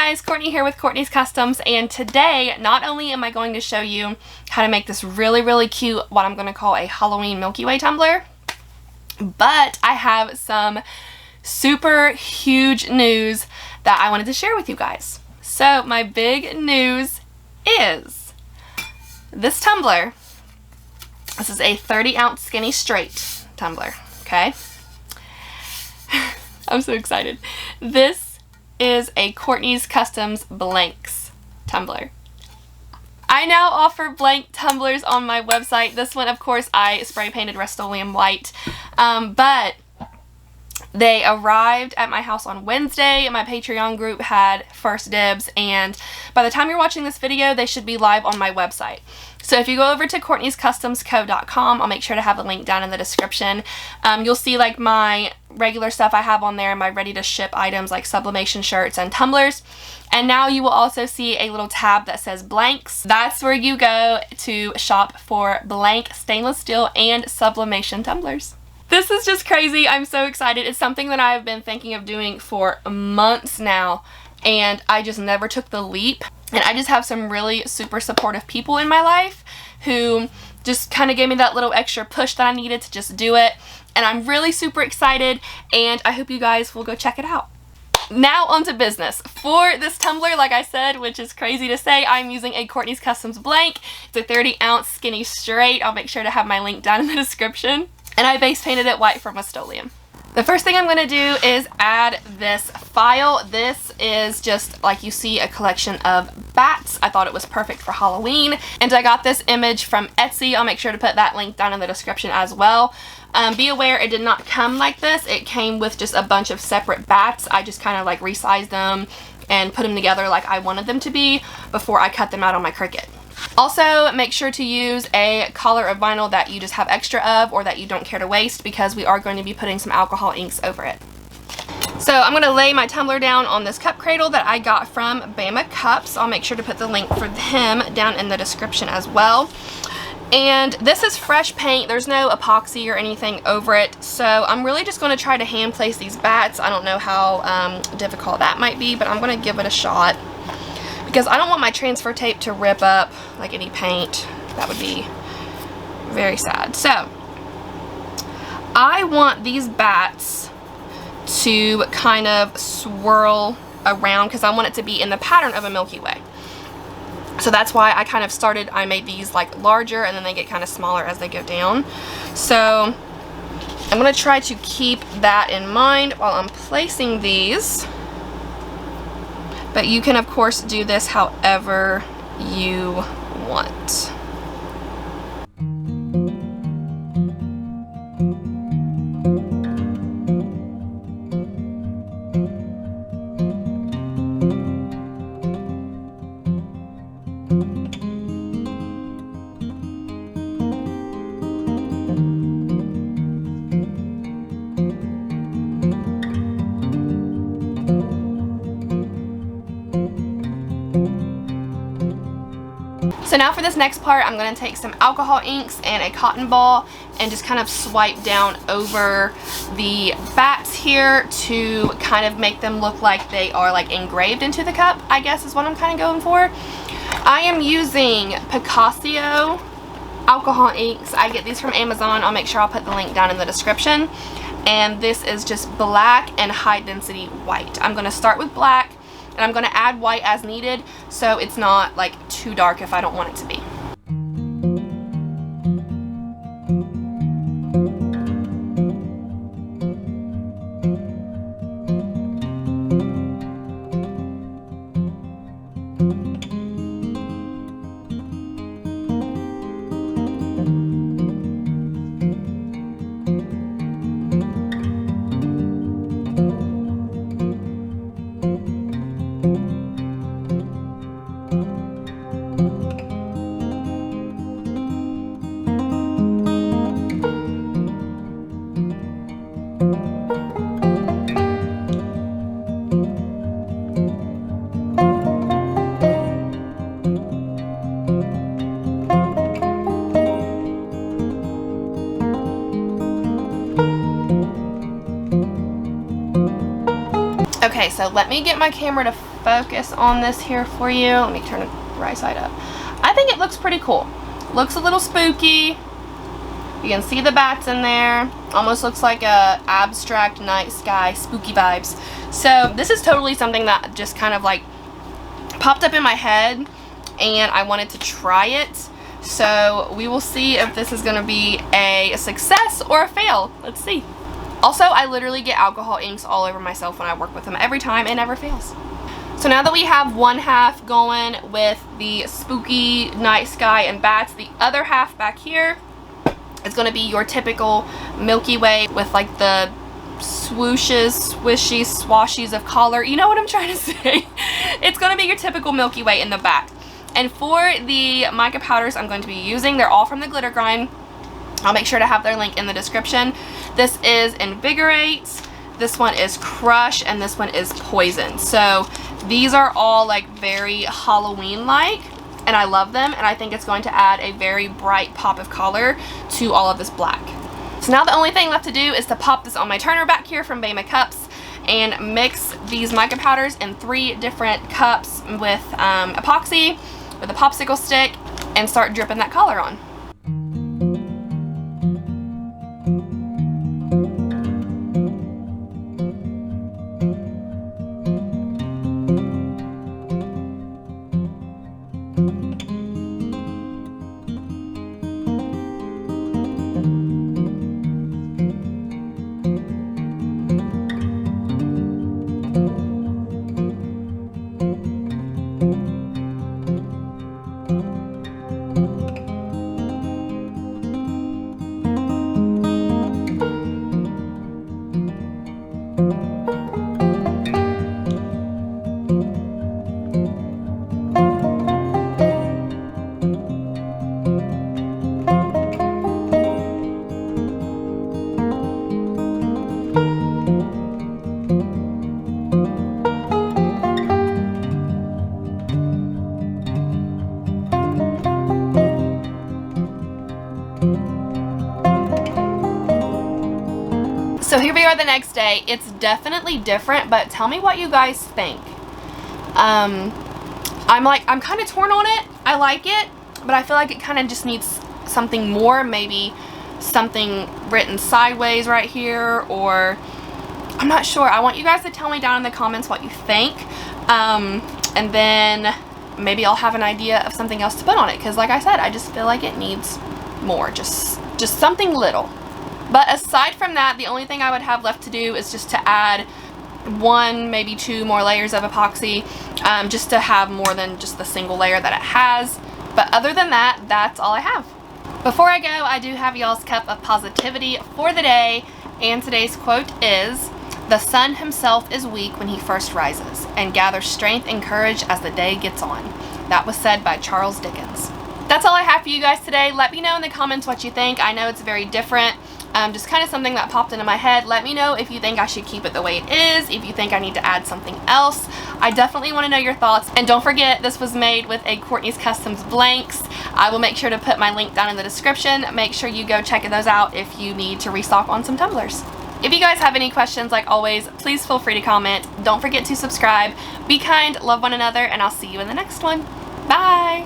guys, Courtney here with Courtney's Customs, and today not only am I going to show you how to make this really cute, what I'm going to call a Halloween Milky Way tumbler, but I have some super huge news that I wanted to share with you guys. So my big news is this tumbler. This is a 30-ounce skinny straight tumbler, okay? I'm so excited. This is a Courtney's Customs blanks tumbler. I now offer blank tumblers on my website. This one, of course, I spray painted Rust-Oleum white, but they arrived at my house on Wednesday. My Patreon group had first dibs, and by the time you're watching this video, they should be live on my website. So if you go over to Courtney'sCustomsCo.com, I'll make sure to have a link down in the description. You'll see like my regular stuff I have on there, my ready to ship items like sublimation shirts and tumblers. And now you will also see a little tab that says blanks. That's where you go to shop for blank stainless steel and sublimation tumblers. This is just crazy. I'm so excited. It's something that I've been thinking of doing for months now, and I just never took the leap. And I just have some really super supportive people in my life who just kind of gave me that little extra push that I needed to just do it. And I'm really super excited, and I hope you guys will go check it out. Now on to business. For this tumbler, like I said, which is crazy to say, I'm using a Courtney's Customs blank. It's a 30-ounce skinny straight. I'll make sure to have my link down in the description. And I base painted it white from Rust-Oleum. The first thing I'm going to do is add this file. This is just like you see a collection of bats. I thought it was perfect for Halloween, and I got this image from Etsy. I'll make sure to put that link down in the description as well. Be aware it did not come like this. It came with just a bunch of separate bats. I just kind of like resized them and put them together like I wanted them to be before I cut them out on my Cricut. Also, make sure to use a color of vinyl that you just have extra of or that you don't care to waste, because we are going to be putting some alcohol inks over it. So I'm going to lay my tumbler down on this cup cradle that I got from Bama Cups. I'll make sure to put the link for him down in the description as well. And this is fresh paint. There's no epoxy or anything over it. So I'm really just going to try to hand place these bats. I don't know how difficult that might be, but I'm going to give it a shot, because I don't want my transfer tape to rip up like any paint. That would be very sad. So I want these bats to kind of swirl around, because I want it to be in the pattern of a Milky Way. So that's why I kind of started, I made these like larger, and then they get kind of smaller as they go down. So I'm going to try to keep that in mind while I'm placing these. But you can, of course, do this however you want. So now for this next part, I'm going to take some alcohol inks and a cotton ball and just kind of swipe down over the bats here to kind of make them look like they are like engraved into the cup, I guess is what I'm kind of going for. I am using Picasso alcohol inks. I get these from Amazon. I'll make sure I'll put the link down in the description. And this is just black and high density white. I'm going to start with black, and I'm going to add white as needed, so it's not like too dark if I don't want it to be. Okay, so let me get my camera to focus on this here for you. Let me turn it right side up. I think it looks pretty cool. Looks a little spooky. You can see the bats in there. Almost looks like a abstract night sky, spooky vibes. So this is totally something that just kind of like popped up in my head and I wanted to try it. So we will see if this is gonna be a success or a fail. Let's see. Also, I literally get alcohol inks all over myself when I work with them every time. It never fails. So now that we have one half going with the spooky night sky and bats, the other half back here is going to be your typical Milky Way with like the swooshes, swishies, swashies of color. You know what I'm trying to say? It's going to be your typical Milky Way in the back. And for the mica powders I'm going to be using, they're all from the Glitter Grind. I'll make sure to have their link in the description. This is Invigorate, this one is Crush, and this one is Poison. So these are all like very Halloween-like, and I love them, and I think it's going to add a very bright pop of color to all of this black. So now the only thing left to do is to pop this on my turner back here from Bama Cups and mix these mica powders in 3 different cups with epoxy, with a popsicle stick, and start dripping that color on. So here we are the next day. It's definitely different, but tell me what you guys think. I'm kind of torn on it. I like it, but I feel like it kind of just needs something more, maybe something written sideways right here, or I'm not sure. I want you guys to tell me down in the comments what you think, and then maybe I'll have an idea of something else to put on it, because like I said, I just feel like it needs more, just something little. But aside from that, the only thing I would have left to do is just to add 1, maybe 2 more layers of epoxy, just to have more than just the single layer that it has. But other than that, that's all I have. Before I go, I do have y'all's cup of positivity for the day, and today's quote is, "The sun himself is weak when he first rises, and gathers strength and courage as the day gets on." That was said by Charles Dickens. That's all I have for you guys today. Let me know in the comments what you think. I know it's very different. Just kind of something that popped into my head. Let me know if you think I should keep it the way it is, if you think I need to add something else. I definitely want to know your thoughts. And don't forget, this was made with a Courtney's Customs blanks. I will make sure to put my link down in the description. Make sure you go check those out if you need to restock on some tumblers. If you guys have any questions, like always, please feel free to comment. Don't forget to subscribe. Be kind, love one another, and I'll see you in the next one. Bye!